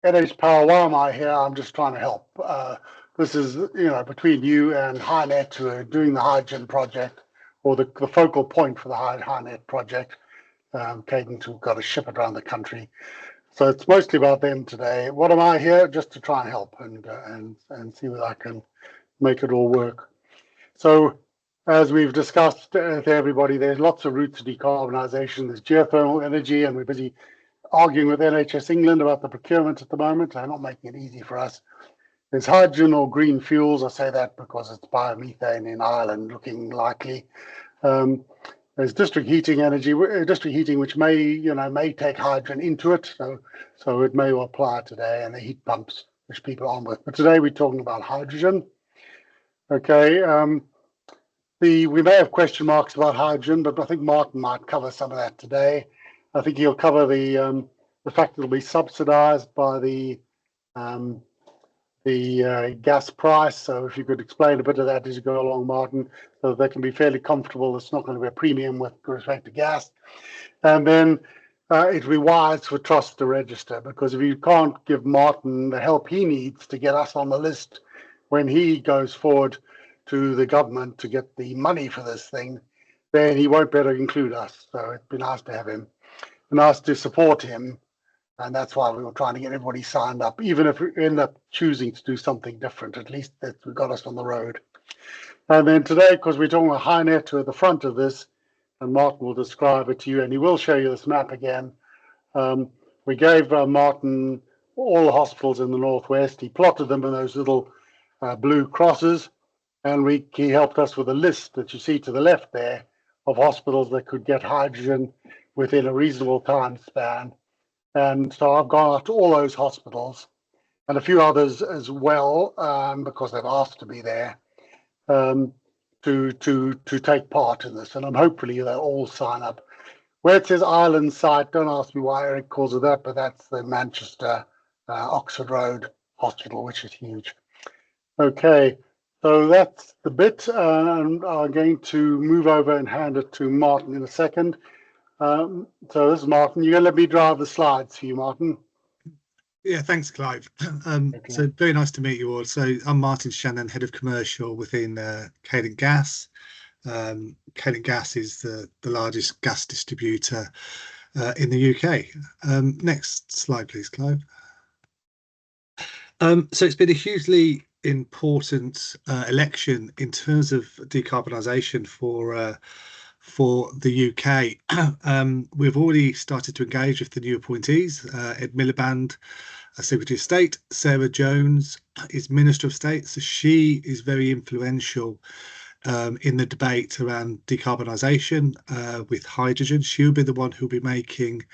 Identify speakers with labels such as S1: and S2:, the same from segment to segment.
S1: NHPower, why am I here? I'm just trying to help. This is, between you and HyNet, who are doing the hydrogen project, or the focal point for the HyNet project. Cadent, who've got to ship it around the country. So it's mostly about them today. What am I here? Just to try and help and see whether I can make it all work. So as we've discussed with everybody, there's lots of routes to decarbonisation. There's geothermal energy, and we're busy arguing with NHS England about the procurement at the moment. They're not making it easy for us. There's hydrogen or green fuels. I say that because it's biomethane in Ireland looking likely. There's district heating energy, which may take hydrogen into it, so it may apply today, and the heat pumps which people are on with. But today we're talking about hydrogen. Okay, we may have question marks about hydrogen, but I think Martin might cover some of that today. I think he'll cover the fact that it'll be subsidised by the gas price. So if you could explain a bit of that as you go along, Martin, so they can be fairly comfortable. It's not going to be a premium with respect to gas. And then it'll be wise for trust to register, because if you can't give Martin the help he needs to get us on the list when he goes forward to the government to get the money for this thing, then he won't better include us. So it'd be nice to have him and us to support him. And that's why we were trying to get everybody signed up, even if we end up choosing to do something different. At least that we got us on the road. And then today, because we're talking about HyNet at the front of this, and Martin will describe it to you, and he will show you this map again. We gave Martin all the hospitals in the northwest. He plotted them in those little blue crosses, and he helped us with a list that you see to the left there of hospitals that could get hydrogen within a reasonable time span. And so I've gone out to all those hospitals and a few others as well, because they've asked to be there, to take part in this. And I'm hopefully they'll all sign up. Where it says Ireland site, don't ask me why Eric calls it that, but that's the Manchester Oxford Road Hospital, which is huge. Okay, so that's the bit. And I'm going to move over and hand it to Martin in a second. So this is Martin. You're going to let me drive the slides for you, Martin.
S2: Yeah, thanks, Clive. So very nice to meet you all. So I'm Martin Shannon, Head of Commercial within Cadent Gas. Cadent Gas is the largest gas distributor in the UK. Next slide, please, Clive. So it's been a hugely important election in terms of decarbonisation for the UK. We've already started to engage with the new appointees. Ed Miliband, Secretary of State. Sarah Jones is Minister of State, so she is very influential in the debate around decarbonisation with hydrogen. She'll be the one who'll be making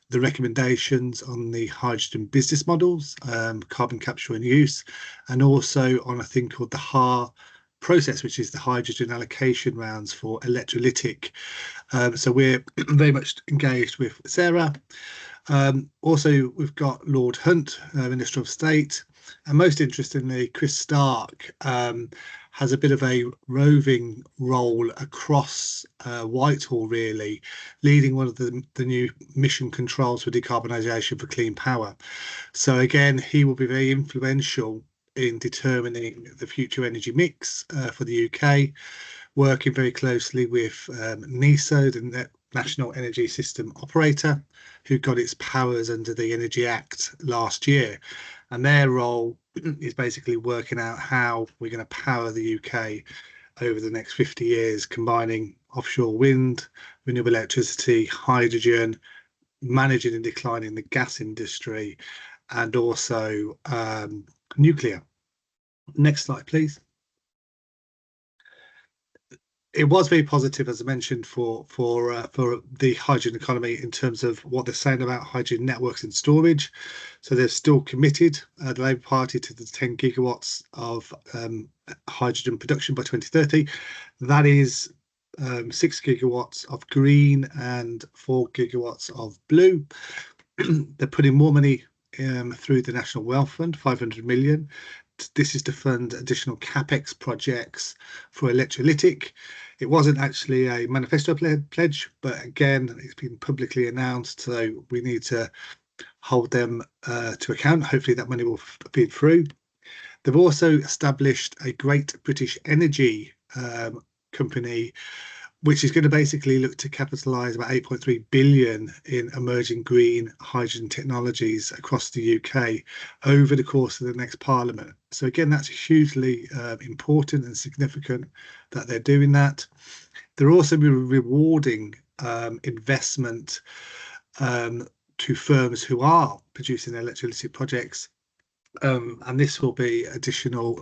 S2: the recommendations on the hydrogen business models, carbon capture and use, and also on a thing called the HAR process, which is the hydrogen allocation rounds for electrolytic. So we're very much engaged with Sarah. Also, we've got Lord Hunt, Minister of State, and most interestingly, Chris Stark has a bit of a roving role across Whitehall, really, leading one of the new mission controls for decarbonisation for clean power. So again, he will be very influential in determining the future energy mix for the UK, working very closely with NESO, the National Energy System Operator, who got its powers under the Energy Act last year. And their role is basically working out how we're going to power the UK over the next 50 years, combining offshore wind, renewable electricity, hydrogen, managing and declining the gas industry, and also nuclear. Next slide, please. It was very positive, as I mentioned, for the hydrogen economy in terms of what they're saying about hydrogen networks and storage. So they're still committed, the Labour Party, to the 10 gigawatts of hydrogen production by 2030. That is 6 gigawatts of green and 4 gigawatts of blue. They're putting more money through the National Wealth Fund, 500 million. This is to fund additional capex projects for electrolytic. It wasn't actually a manifesto pledge, but again, it's been publicly announced, so we need to hold them to account. Hopefully that money will feed through. They've also established a Great British Energy company, which is going to basically look to capitalise about 8.3 billion in emerging green hydrogen technologies across the UK over the course of the next Parliament. So again, that's hugely important and significant that they're doing that. They're also rewarding investment to firms who are producing electrolytic projects. And this will be additional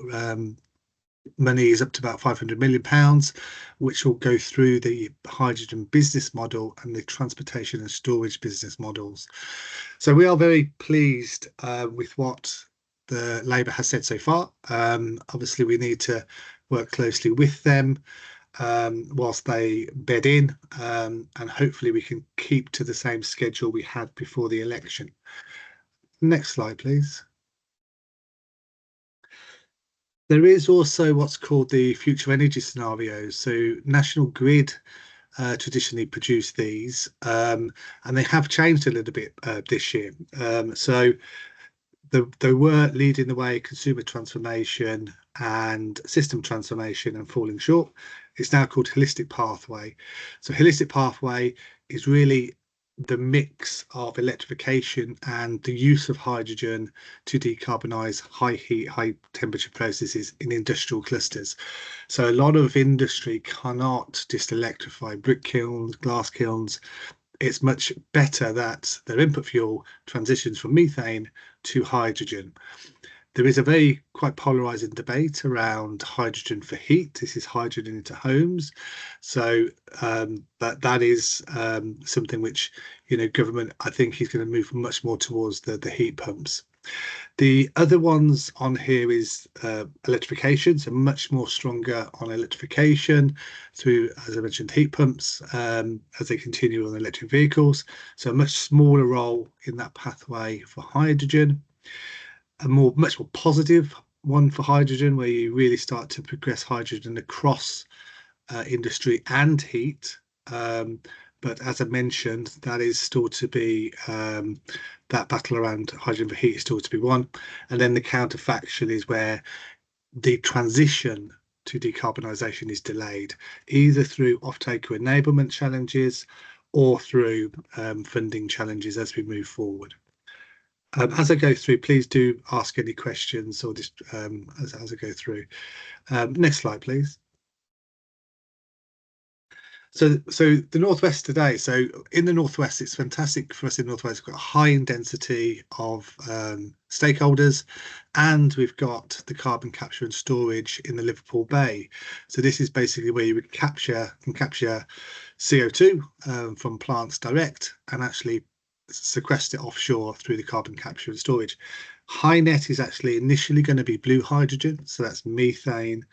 S2: money is up to about £500 million, which will go through the hydrogen business model and the transportation and storage business models. So we are very pleased with what the Labour has said so far. Obviously, we need to work closely with them whilst they bed in, and hopefully we can keep to the same schedule we had before the election. Next slide, please. There is also what's called the future energy scenarios. So National Grid traditionally produce these, and they have changed a little bit this year. So they were leading the way consumer transformation and system transformation and falling short. It's now called Holistic Pathway. So Holistic Pathway is really the mix of electrification and the use of hydrogen to decarbonize high heat, high temperature processes in industrial clusters. So a lot of industry cannot just electrify brick kilns, glass kilns. It's much better that their input fuel transitions from methane to hydrogen. There is a very quite polarizing debate around hydrogen for heat. This is hydrogen into homes. So that is something which, government, I think, is going to move much more towards the heat pumps. The other ones on here is electrification, so much more stronger on electrification through, as I mentioned, heat pumps as they continue on electric vehicles. So a much smaller role in that pathway for hydrogen. A much more positive one for hydrogen, where you really start to progress hydrogen across industry and heat. But as I mentioned, that is still to be that battle around hydrogen for heat is still to be won. And then the counterfactual is where the transition to decarbonisation is delayed, either through off-taker enablement challenges or through funding challenges as we move forward. As I go through, please do ask any questions or just as I go through. Next slide, please. So the Northwest today. So in the Northwest, it's fantastic for us in the Northwest. We've got a high density of stakeholders, and we've got the carbon capture and storage in the Liverpool Bay. So this is basically where you would capture CO2 from plants direct and actually sequester it offshore through the carbon capture and storage. HyNet is actually initially going to be blue hydrogen, so that's methane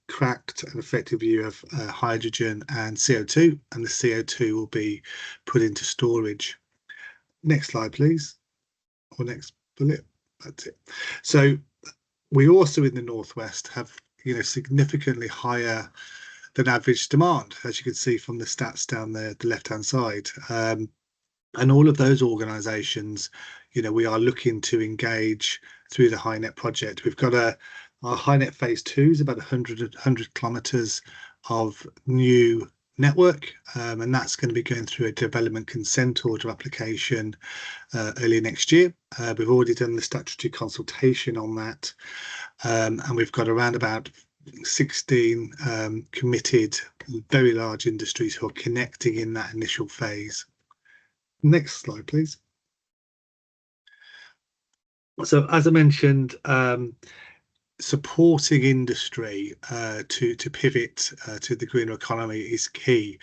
S2: cracked and effective view of hydrogen and CO2, and the CO2 will be put into storage. Next slide, please, or next bullet. That's it. So we also in the Northwest have significantly higher than average demand, as you can see from the stats down there, the left hand side. And all of those organisations, we are looking to engage through the HyNet project. We've got our HyNet phase 2 is about 100 kilometres of new network, and that's going to be going through a development consent order application early next year. We've already done the statutory consultation on that, and we've got around about 16 committed, very large industries who are connecting in that initial phase. Next slide, please. So as I mentioned, supporting industry to pivot to the greener economy is key.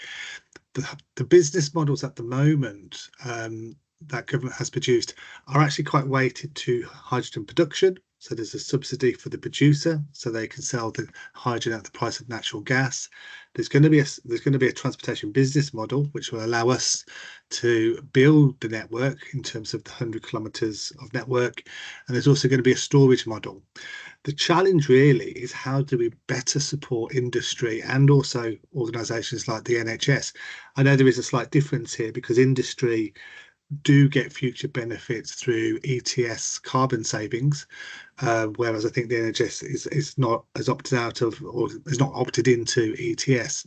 S2: The business models at the moment that government has produced are actually quite weighted to hydrogen production. So there's a subsidy for the producer, so they can sell the hydrogen at the price of natural gas. There's going to be a transportation business model which will allow us to build the network in terms of the 100 kilometres of network, and there's also going to be a storage model. The challenge really is how do we better support industry and also organisations like the NHS. I know there is a slight difference here because industry do get future benefits through ETS carbon savings, whereas I think the NHS is not as opted out of, or is not opted into ETS.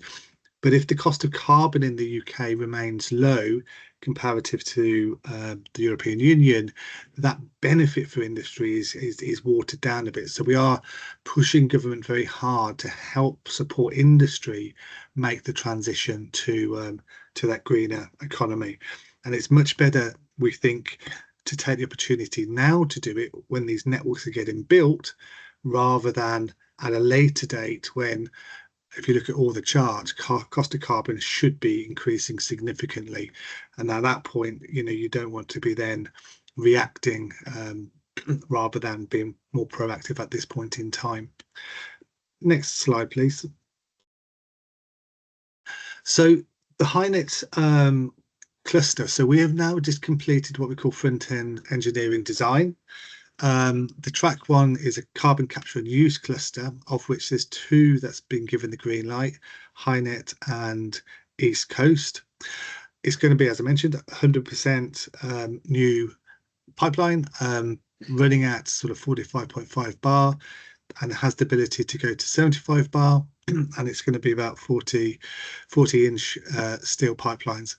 S2: But if the cost of carbon in the UK remains low comparative to the European Union, that benefit for industry is watered down a bit. So we are pushing government very hard to help support industry make the transition to that greener economy. And it's much better, we think, to take the opportunity now to do it when these networks are getting built, rather than at a later date when, if you look at all the charts, cost of carbon should be increasing significantly. And at that point, you don't want to be then reacting rather than being more proactive at this point in time. Next slide, please. So the HyNet cluster. So we have now just completed what we call front-end engineering design. The track one is a carbon capture and use cluster, of which there's 2 that's been given the green light, HyNet and East Coast. It's going to be, as I mentioned, 100% new pipeline, running at sort of 45.5 bar, and it has the ability to go to 75 bar, and it's going to be about 40-inch steel pipelines.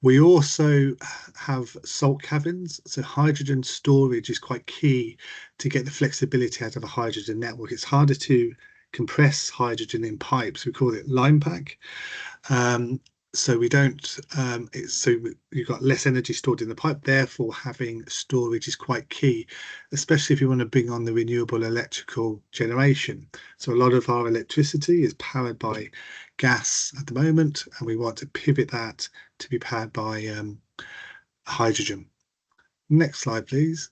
S2: We also have salt caverns, so hydrogen storage is quite key to get the flexibility out of a hydrogen network. It's harder to compress hydrogen in pipes. We call it line pack. So we don't, so you've got less energy stored in the pipe, therefore having storage is quite key, especially if you want to bring on the renewable electrical generation. So a lot of our electricity is powered by gas at the moment, and we want to pivot that to be powered by hydrogen. Next slide, please.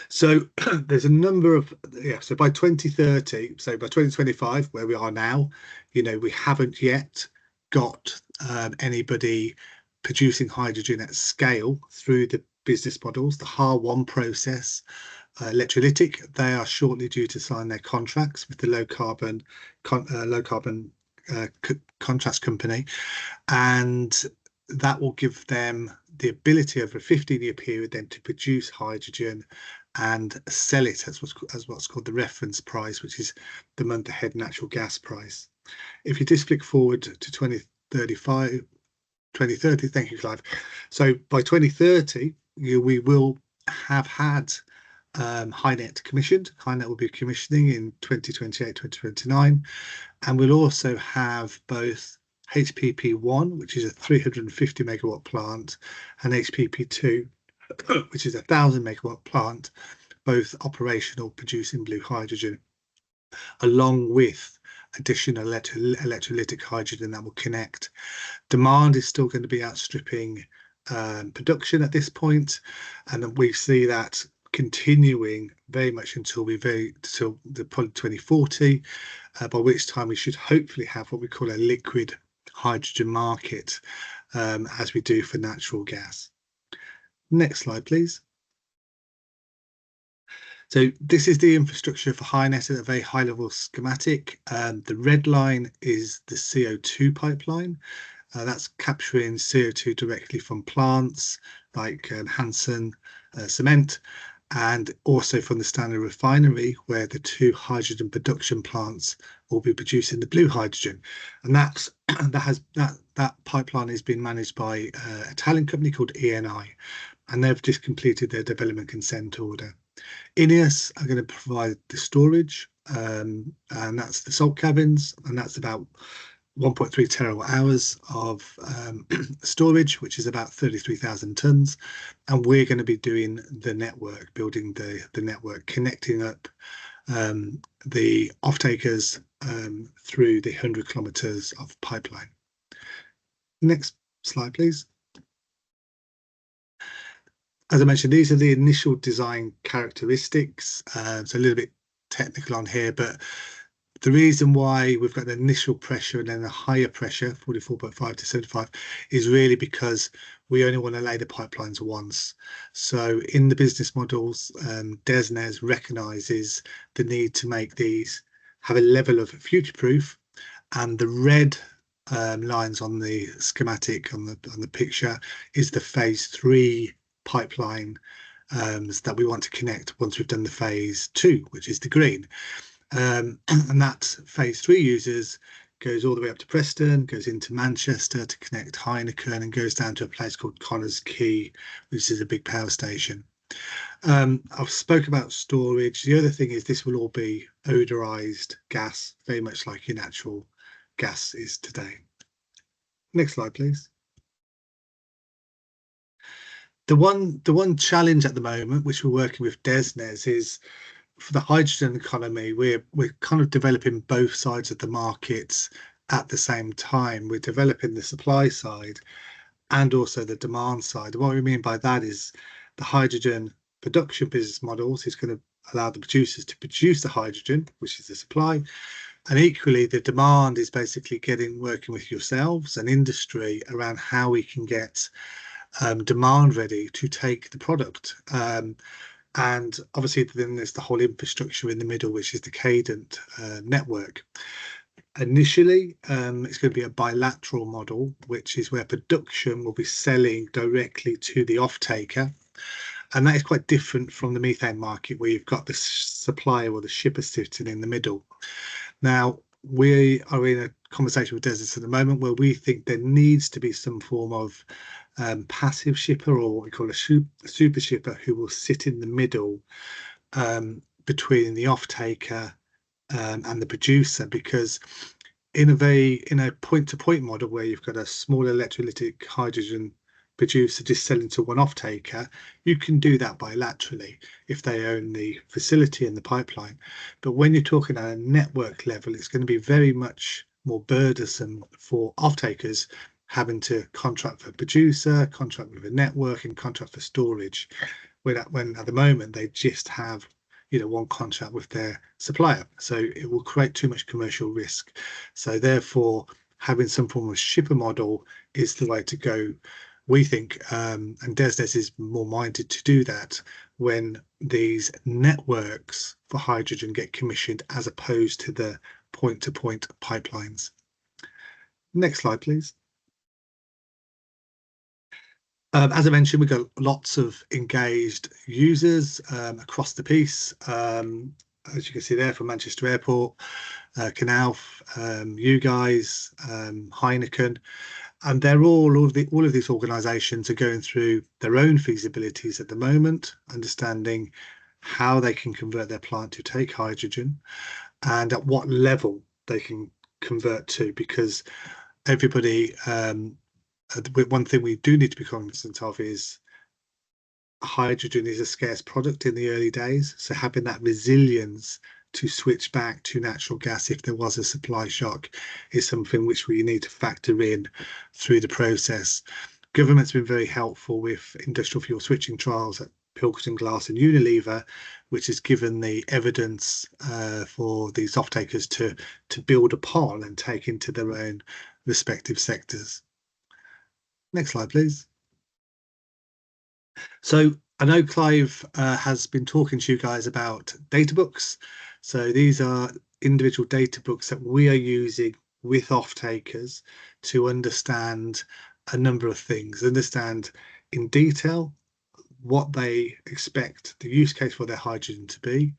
S2: So there's a number of, so by 2030, so by 2025, where we are now, we haven't yet got anybody producing hydrogen at scale through the business models. The HAR1 process, electrolytic, they are shortly due to sign their contracts with the low carbon contracts company, and that will give them the ability over a 15-year period then to produce hydrogen and sell it as what's called the reference price, which is the month ahead natural gas price. If you just flick forward to 2030, thank you, Clive. So by 2030, we will have had HyNet commissioned. HyNet will be commissioning in 2028, 2029, and we'll also have both HPP1, which is a 350 megawatt plant, and HPP2, which is a 1,000 megawatt plant, both operational, producing blue hydrogen, along with additional electrolytic hydrogen that will connect. Demand is still going to be outstripping production at this point, and we see that continuing very much until the 2040, by which time we should hopefully have what we call a liquid hydrogen market, as we do for natural gas. Next slide, please. So this is the infrastructure for HyNet at a very high level schematic. The red line is the CO2 pipeline. That's capturing CO2 directly from plants like Hanson Cement, and also from the Standard Refinery, where the 2 hydrogen production plants will be producing the blue hydrogen. And that pipeline is being managed by an Italian company called ENI, and they've just completed their development consent order. INEOS are going to provide the storage, and that's the salt caverns, and that's about 1.3 terawatt hours of storage, which is about 33,000 tons. And we're going to be doing the network, building the network, connecting up the off-takers through the 100 kilometers of pipeline. Next slide, please. As I mentioned, these are the initial design characteristics. So a little bit technical on here, but the reason why we've got the initial pressure and then the higher pressure, 44.5 to 75, is really because we only want to lay the pipelines once. So in the business models, DESNZ recognises the need to make these have a level of future-proof, and the red lines on the schematic on the picture is the phase 3 pipeline that we want to connect once we've done the phase 2, which is the green. And that phase 3 users goes all the way up to Preston, goes into Manchester to connect Heineken, and goes down to a place called Connors Quay, which is a big power station. I've spoke about storage. The other thing is this will all be odorized gas, very much like your natural gas is today. Next slide, please. The one challenge at the moment, which we're working with DESNZ, is for the hydrogen economy. We're kind of developing both sides of the markets at the same time. We're developing the supply side and also the demand side. What we mean by that is the hydrogen production business models is going to allow the producers to produce the hydrogen, which is the supply, and equally the demand is basically working with yourselves and industry around how we can get demand ready to take the product. And obviously then there's the whole infrastructure in the middle, which is the Cadent network. Initially, it's going to be a bilateral model, which is where production will be selling directly to the off-taker. And that is quite different from the methane market, where you've got the supplier or the shipper sitting in the middle. Now, we are in a conversation with DESNZ at the moment where we think there needs to be some form of passive shipper, or what we call a super shipper, who will sit in the middle between the off-taker and the producer, because in a point-to-point model where you've got a small electrolytic hydrogen producer just selling to one off-taker, you can do that bilaterally if they own the facility and the pipeline. But when you're talking at a network level, it's going to be very much more burdensome for off-takers having to contract for a producer, contract with a network, and contract for storage, when at the moment they just have one contract with their supplier. So it will create too much commercial risk. So therefore, having some form of shipper model is the way to go, we think, and DESNZ is more minded to do that when these networks for hydrogen get commissioned, as opposed to the point-to-point pipelines. Next slide, please. As I mentioned, we've got lots of engaged users across the piece. As you can see there, from Manchester Airport, Knauf, you guys, Heineken, and they're all of these organisations are going through their own feasibilities at the moment, understanding how they can convert their plant to take hydrogen and at what level they can convert to, because everybody, one thing we do need to be cognizant of is hydrogen is a scarce product in the early days. So having that resilience to switch back to natural gas if there was a supply shock is something which we need to factor in through the process. Government's been very helpful with industrial fuel switching trials at Pilkington Glass and Unilever, which has given the evidence for these off-takers to build upon and take into their own respective sectors. Next slide, please. So I know Clive has been talking to you guys about data books. So these are individual data books that we are using with off-takers to understand a number of things, understand in detail what they expect the use case for their hydrogen to be,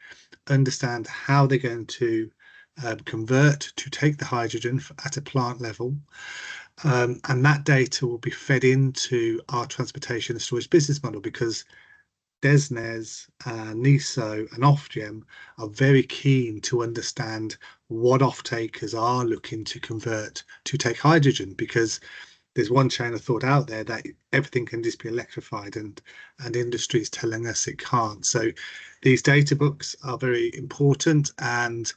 S2: understand how they're going to convert to take the hydrogen at a plant level, and that data will be fed into our transportation and storage business model, because DESNZ, NESO and Ofgem are very keen to understand what off-takers are looking to convert to take hydrogen, because there's one chain of thought out there that everything can just be electrified, and industry is telling us it can't. So these data books are very important, and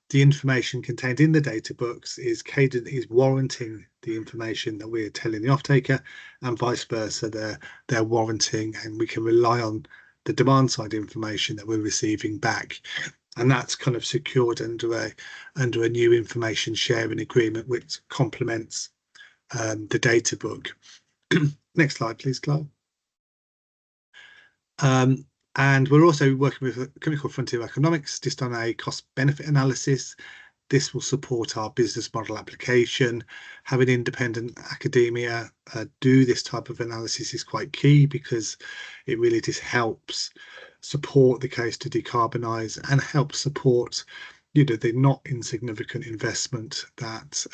S2: the information contained in the data books is Cadent is warranting the information that we're telling the off-taker, and vice versa. They're warranting, and we can rely on the demand side information that we're receiving back, and that's kind of secured under a new information sharing agreement, which complements the data book. Next slide, please, Clive. And we're also working with a company called Frontier Economics just on a cost benefit analysis. This will support our business model application. Having independent academia do this type of analysis is quite key, because it really just helps support the case to decarbonise and help support, you know, the not insignificant investment that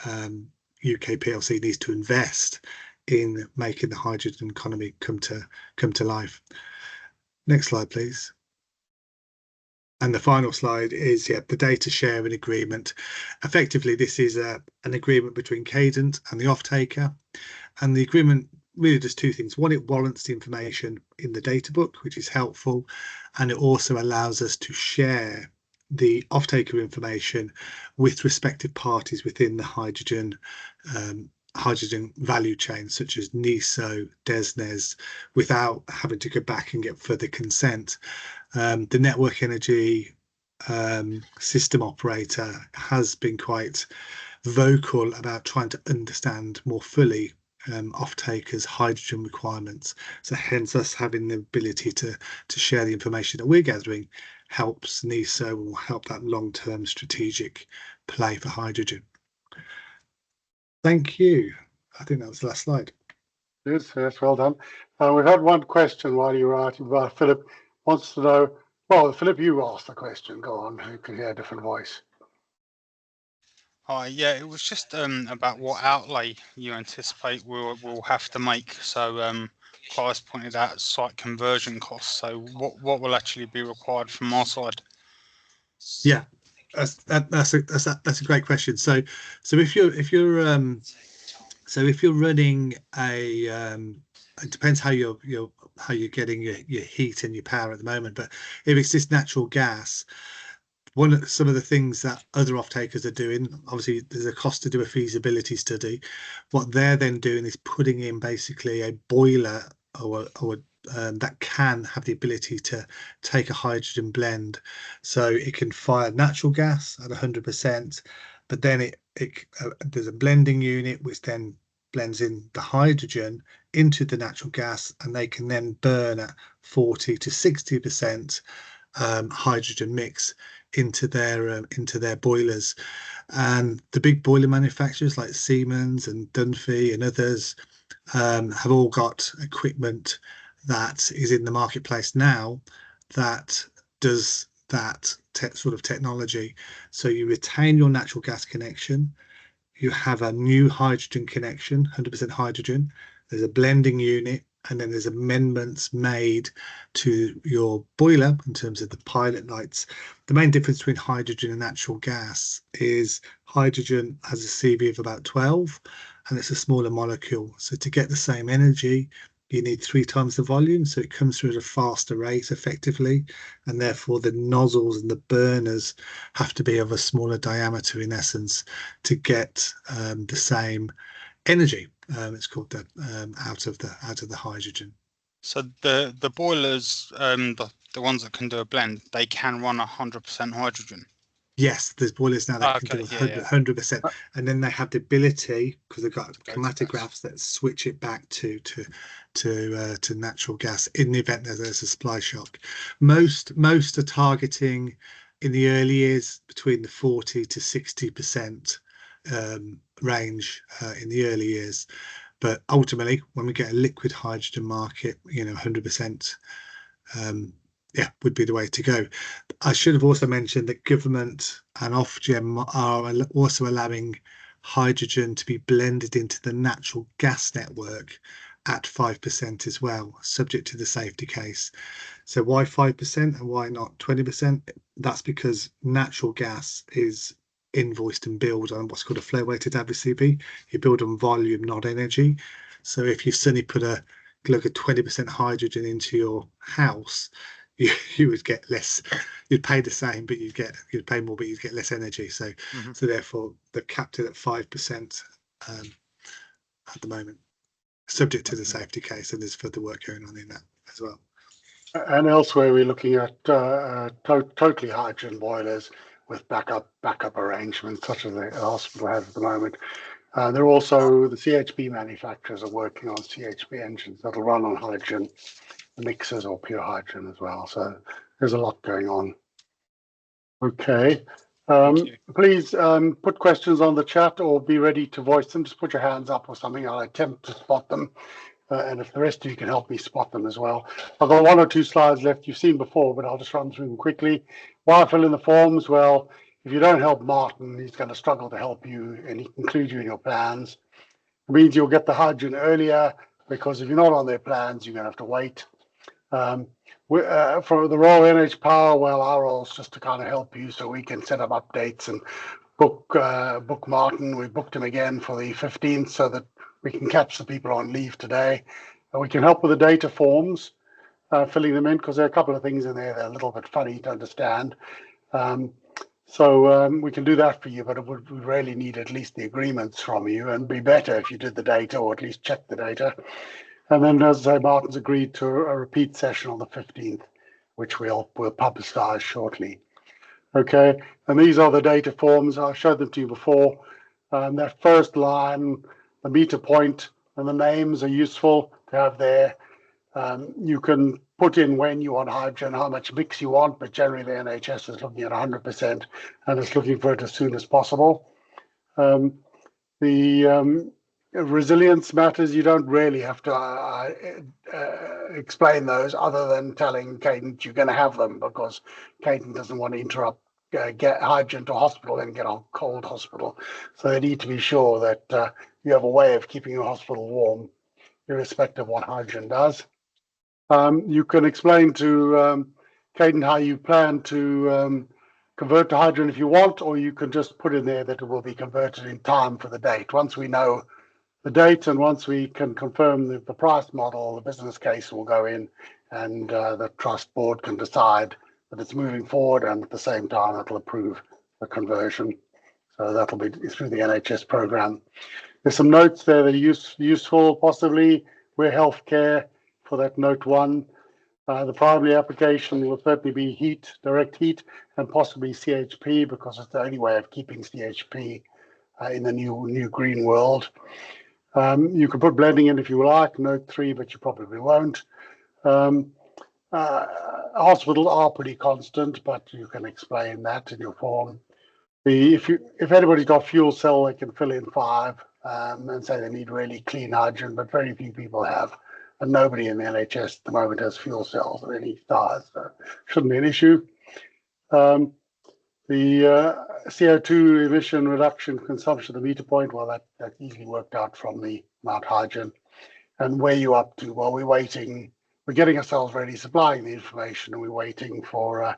S2: UK PLC needs to invest in making the hydrogen economy come to life. Next slide, please. And the final slide is the data sharing agreement. Effectively, this is an agreement between Cadent and the off-taker. And the agreement really does two things. One, it warrants the information in the data book, which is helpful. And it also allows us to share the off-taker information with respective parties within the hydrogen value chain, such as NESO, DESNES, without having to go back and get further consent. The network energy system operator has been quite vocal about trying to understand more fully off-takers' hydrogen requirements. So hence us having the ability to share the information that we're gathering helps NESO, will help that long-term strategic play for hydrogen. Thank you. I think that was the last slide.
S1: Yes, well done. We've had one question while you were writing. Philip wants to know. Well, Philip, you asked the question. Go on. You can hear a different voice.
S3: Hi, yeah, it was just about what outlay you anticipate we'll have to make. So Clive's pointed out site conversion costs. So what will actually be required from our side?
S2: Yeah, that's a great question. So if you're running a it depends how you're getting your heat and your power at the moment, but if it's just natural gas, some of the things that other off-takers are doing, obviously there's a cost to do a feasibility study. What they're then doing is putting in basically a boiler or that can have the ability to take a hydrogen blend, so it can fire natural gas at 100%, but then there's a blending unit which then blends in the hydrogen into the natural gas, and they can then burn at 40 to 60% hydrogen mix into their boilers. And the big boiler manufacturers like Siemens and Dunphy and others have all got equipment that is in the marketplace now that does that sort of technology. So you retain your natural gas connection, you have a new hydrogen connection, 100% hydrogen, there's a blending unit, and then there's amendments made to your boiler in terms of the pilot lights. The main difference between hydrogen and natural gas is hydrogen has a CV of about 12, and it's a smaller molecule. So to get the same energy, you need 3 times the volume. So it comes through at a faster rate effectively, and therefore the nozzles and the burners have to be of a smaller diameter in essence to get the same energy. It's called the out of the hydrogen.
S3: So the boilers, the ones that can do a blend, they can run 100% hydrogen.
S2: Yes, there's boilers now that can do 100%, and then they have the ability, because they've got chromatographs that switch it back to natural gas in the event that there's a supply shock. Most are targeting in the early years between the 40 to 60% range in the early years, but ultimately when we get a liquid hydrogen market, 100% would be the way to go. I should have also mentioned that government and Ofgem are also allowing hydrogen to be blended into the natural gas network at 5% as well, subject to the safety case. So why 5% and why not 20%? That's because natural gas is invoiced and billed on what's called a flow weighted average CV. You build on volume, not energy. So if you suddenly put a 20% hydrogen into your house, you would get less. You'd pay the same, but you'd pay more, but you'd get less energy. So so therefore they've capped it at 5% at the moment, subject to the safety case, and there's further work going on in that as well.
S1: And elsewhere, we're looking at totally hydrogen boilers with backup arrangements, such as the hospital has at the moment. There are also the CHP manufacturers are working on CHP engines that'll run on hydrogen mixers or pure hydrogen as well. So there's a lot going on. Okay.
S3: Thank you.
S1: Please put questions on the chat or be ready to voice them. Just put your hands up or something. I'll attempt to spot them. And if the rest of you can help me spot them as well. I've got 1 or 2 slides left you've seen before, but I'll just run through them quickly. Why fill in the forms? Well, if you don't help Martin, he's going to struggle to help you and he can include you in your plans. It means you'll get the hydrogen earlier because if you're not on their plans, you're going to have to wait. For the role NHPower, well, our role is just to kind of help you so we can set up updates and book Martin. We booked him again for the 15th so that we can catch the people on leave today. And we can help with the data forms, filling them in because there are a couple of things in there that are a little bit funny to understand. So we can do that for you, but we really need at least the agreements from you, and be better if you did the data or at least check the data. And then, as I say, Martin's agreed to a repeat session on the 15th, which we'll publicize shortly. Okay, and these are the data forms. I showed them to you before. That first line, the meter point, and the names are useful to have there. You can put in when you want hydrogen, how much mix you want, but generally the NHS is looking at 100% and it's looking for it as soon as possible. The resilience matters, you don't really have to explain those other than telling Cadent you're going to have them, because Cadent doesn't want to interrupt get hydrogen to hospital and get on cold hospital. So they need to be sure that you have a way of keeping your hospital warm, irrespective of what hydrogen does. You can explain to Cadent how you plan to convert to hydrogen if you want, or you can just put in there that it will be converted in time for the date. Once we know the date and once we can confirm the price model, the business case will go in and the trust board can decide that it's moving forward, and at the same time it'll approve the conversion. So that'll be through the NHS program. There's some notes there that are useful, possibly. We're healthcare for that note 1. The primary application will certainly be heat, direct heat, and possibly CHP, because it's the only way of keeping CHP in the new green world. You can put blending in if you like, note 3, but you probably won't. Hospitals are pretty constant, but you can explain that in your form. If anybody's got fuel cell, they can fill in 5 and say they need really clean hydrogen, but very few people have. And nobody in the NHS at the moment has fuel cells of any size, so shouldn't be an issue. The CO2 emission reduction consumption of the meter point, well, that's easily worked out from the amount of hydrogen. And where you up to? Well, we're getting ourselves ready, supplying the information, and we're waiting for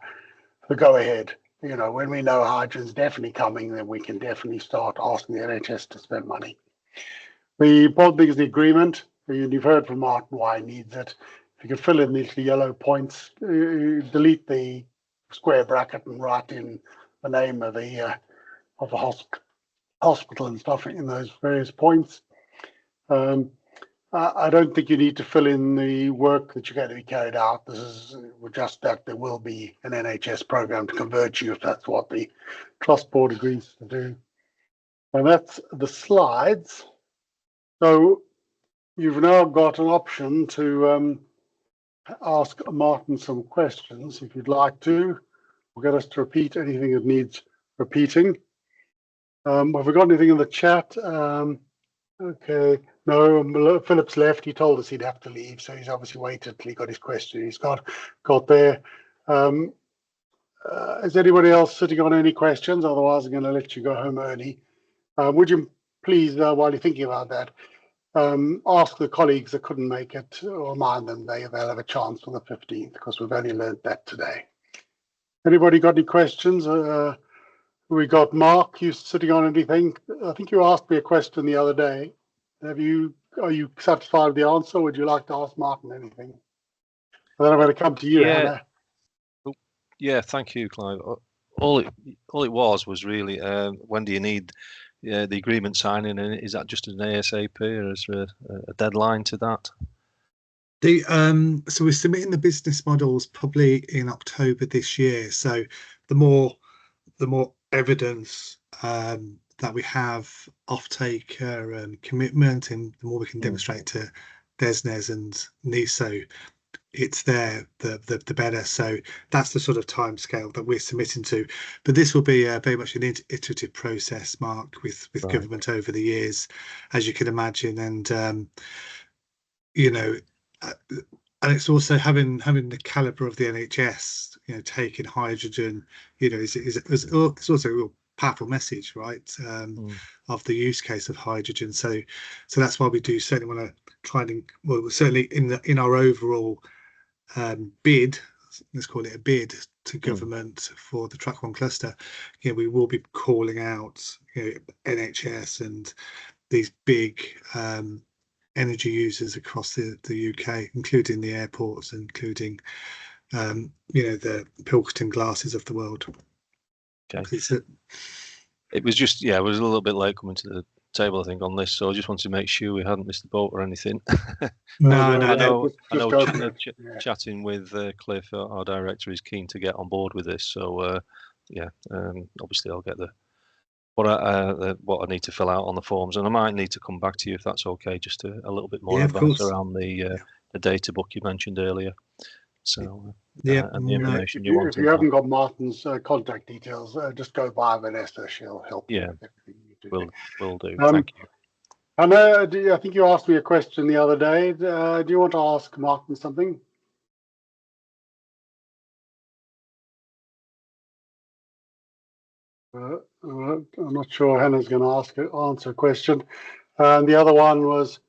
S1: the go-ahead. You know, when we know hydrogen's definitely coming, then we can definitely start asking the NHS to spend money. The important thing is the agreement. You've heard from Martin why he needs it. If you can fill in these yellow points, delete the square bracket and write in the name of the hospital and stuff in those various points. I don't think you need to fill in the work that you're going to be carried out. This is just that there will be an NHS program to convert you if that's what the trust board agrees to do. And that's the slides. So you've now got an option to ask Martin some questions if you'd like to. We'll get us to repeat anything that needs repeating. Have we got anything in the chat? Okay, no, Philip's left. He told us he'd have to leave, so he's obviously waited till he got his question. He's got there. Is anybody else sitting on any questions? Otherwise, I'm going to let you go home early. Would you please, while you're thinking about that, ask the colleagues that couldn't make it, or remind them they'll have a chance on the 15th, because we've only learned that today. Anybody got any questions? We got Mark. You sitting on anything? I think you asked me a question the other day. Are you satisfied with the answer? Would you like to ask Martin anything? And then I'm going to come to you, Hannah.
S4: Yeah, thank you, Clive. All it was really when do you need the agreement signing, and is that just an ASAP, or is there a deadline to that?
S2: So we're submitting the business models probably in October this year. So the more evidence that we have offtake commitment, and the more we can demonstrate to DESNZ and NESO, it's there, the better. So that's the sort of timescale that we're submitting to. But this will be very much an iterative process, Mark, with
S4: Right.
S2: government over the years, as you can imagine. And you know, and it's also having the caliber of the NHS, taking hydrogen, it's also a real powerful message, right? Of the use case of hydrogen. So that's why we do certainly want to try and, well, certainly in our overall bid, let's call it a bid to government for the Track 1 cluster, we will be calling out NHS and these big energy users across the UK, including the airports, including the Pilkington Glasses of the world.
S4: Okay. It was just, I was a little bit late coming to the table, I think, on this, so I just wanted to make sure we hadn't missed the boat or anything.
S2: No.
S4: I know chatting with Cliff, our director, is keen to get on board with this. So obviously I'll get what I need to fill out on the forms, and I might need to come back to you if that's okay, just a little bit more advice around the data book you mentioned earlier. So and the information you want.
S1: If you haven't got Martin's contact details, just go by Vanessa. She'll help.
S4: Yeah,
S1: with everything you do.
S4: Will do. Thank you.
S1: Hannah, I think you asked me a question the other day. Do you want to ask Martin something? I'm not sure Hannah's going to answer a question. And the other one was,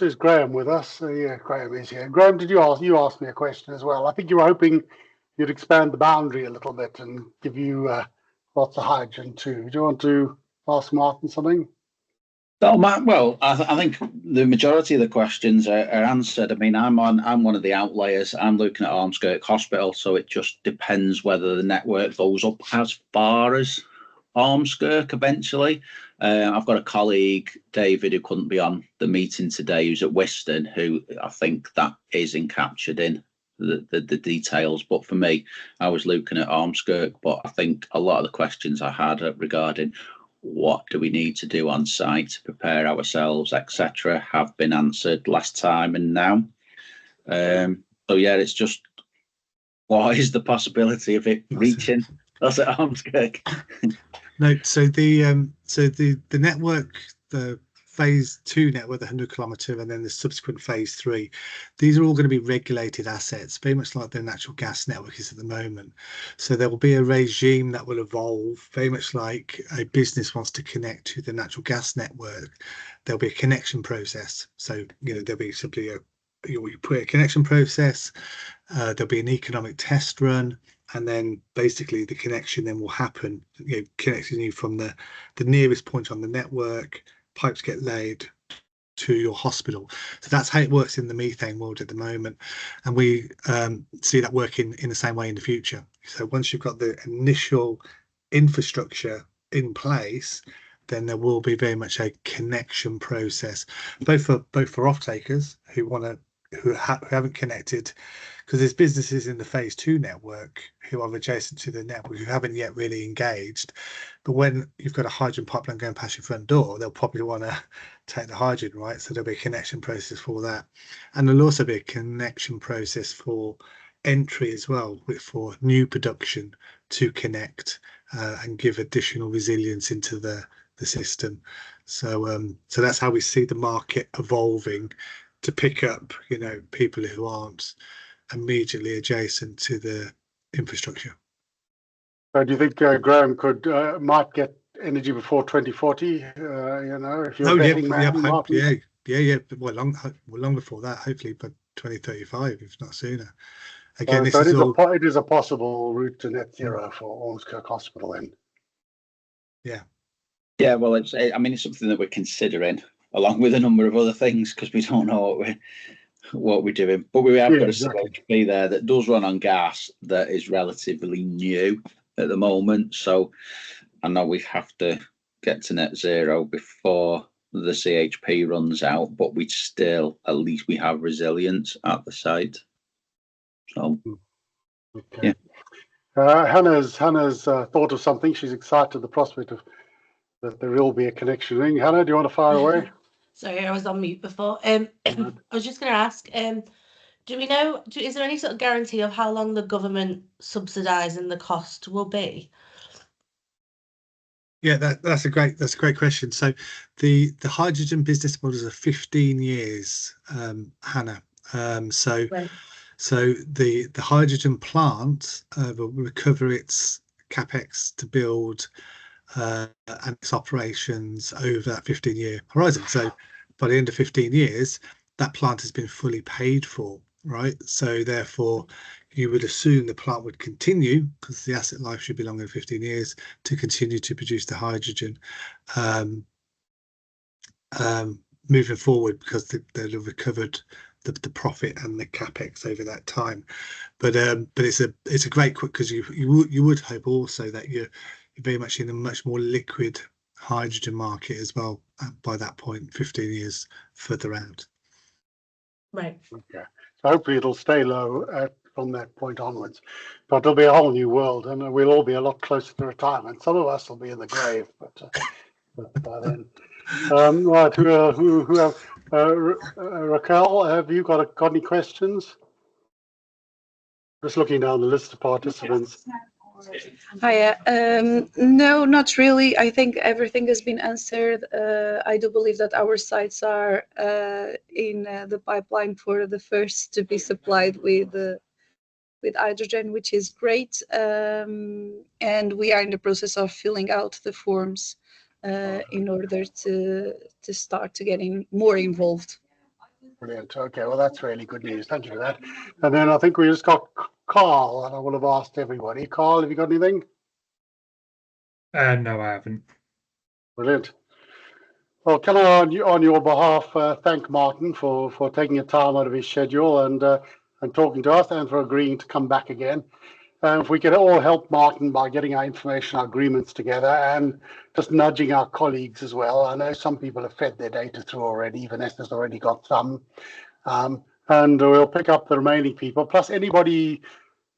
S1: is Graham with us? Yeah, Graham is here. Graham, you asked me a question as well. I think you were hoping you'd expand the boundary a little bit and give you lots of hydrogen too. Do you want to ask Martin something?
S5: No, well, I think the majority of the questions are answered. I mean, I'm one of the outliers. I'm looking at Ormskirk Hospital, so it just depends whether the network goes up as far as Ormskirk eventually. I've got a colleague, David, who couldn't be on the meeting today, who's at Whiston, who I think that isn't captured in the details. But for me, I was looking at Ormskirk, but I think a lot of the questions I had regarding what do we need to do on site to prepare ourselves, etc., have been answered last time and now. So yeah, it's just what is the possibility of it reaching us at Ormskirk?
S2: No, so the network, the phase 2 network, the 100-kilometre, and then the subsequent phase 3, these are all going to be regulated assets, very much like the natural gas network is at the moment. So there will be a regime that will evolve, very much like a business wants to connect to the natural gas network. There'll be a connection process. So there'll be simply you put a connection process. There'll be an economic test run, and then basically the connection then will happen, connecting you from the nearest point on the network. Pipes get laid to your hospital. So that's how it works in the methane world at the moment, and we see that working in the same way in the future. So once you've got the initial infrastructure in place, then there will be very much a connection process, both for off-takers who haven't connected, because there's businesses in the phase 2 network who are adjacent to the network who haven't yet really engaged. But when you've got a hydrogen pipeline going past your front door, they'll probably want to take the hydrogen, right? So there'll be a connection process for that. And there'll also be a connection process for entry as well, for new production to connect and give additional resilience into the system. So that's how we see the market evolving to pick up, people who aren't immediately adjacent to the infrastructure.
S1: Do you think Graham might get energy before 2040? If you're betting
S2: Well, long before that, hopefully, but 2035, if not sooner. Again,
S1: it is a possible route to net zero for Ormskirk Hospital then.
S5: Yeah, well, it's something that we're considering, along with a number of other things, because we don't know what we're doing. But we have got a CHP there that does run on gas that is relatively new at the moment. So I know we have to get to net zero before the CHP runs out, but we still, at least we have resilience at the site. So,
S1: okay. Yeah. Hannah's thought of something. She's excited at the prospect of that there will be a connection ring. Hannah, do you want to fire away?
S6: Sorry, I was on mute before. I was just going to ask, Do we know, is there any sort of guarantee of how long the government subsidising the cost will be?
S2: Yeah, that's a great question. So the hydrogen business models are 15 years, Hannah. So
S6: Right.
S2: so the hydrogen plant will recover its capex to build and its operations over that 15-year horizon. So by the end of 15 years, that plant has been fully paid for, right? So therefore, you would assume the plant would continue, because the asset life should be longer than 15 years, to continue to produce the hydrogen moving forward, because they'll have recovered the profit and the capex over that time. But it's a great quick, because you would hope also that you're very much in a much more liquid hydrogen market as well by that point, 15 years further out.
S6: Right.
S1: Okay. So hopefully it'll stay low from that point onwards, but it'll be a whole new world, and we'll all be a lot closer to retirement. Some of us will be in the grave, but by then. Right. Who have Raquel? Have you got any questions? Just looking down the list of participants.
S7: Hiya. No, not really. I think everything has been answered. I do believe that our sites are in the pipeline for the first to be supplied with hydrogen, which is great. And we are in the process of filling out the forms in order to start to getting more involved.
S1: Brilliant. Okay, well, that's really good news. Thank you for that. And then I think we just got Carl, and I would have asked everybody. Carl, have you got anything?
S8: No, I haven't.
S1: Brilliant. Well, can I, on your behalf, thank Martin for taking a time out of his schedule and talking to us, and for agreeing to come back again. If we could all help Martin by getting our information, our agreements together, and just nudging our colleagues as well. I know some people have fed their data through already. Vanessa's already got some. And we'll pick up the remaining people, plus anybody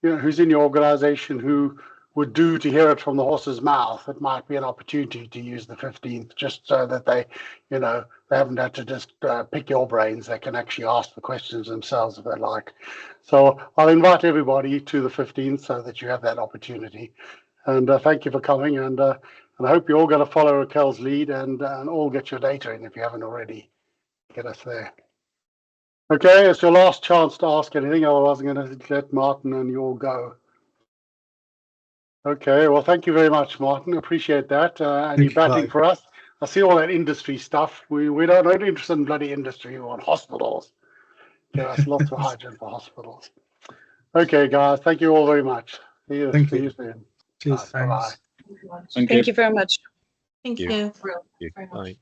S1: who's in your organization who would do to hear it from the horse's mouth. It might be an opportunity to use the 15th, just so that they haven't had to just pick your brains. They can actually ask the questions themselves if they like. So I'll invite everybody to the 15th so that you have that opportunity. And thank you for coming. And I hope you're all going to follow Raquel's lead and all get your data in if you haven't already. Get us there. Okay, it's your last chance to ask anything. Otherwise, I'm going to let Martin and you all go. Okay, well, thank you very much, Martin. Appreciate that. And you're battling for us. I see all that industry stuff. We're not interested in bloody industry. We want hospitals. Give us lots of hydrogen for hospitals. Okay, guys, thank you all very much. See you soon.
S2: Cheers.
S1: Bye.
S7: Thank you very much.
S6: Thank
S4: you.
S6: you.
S4: Bye.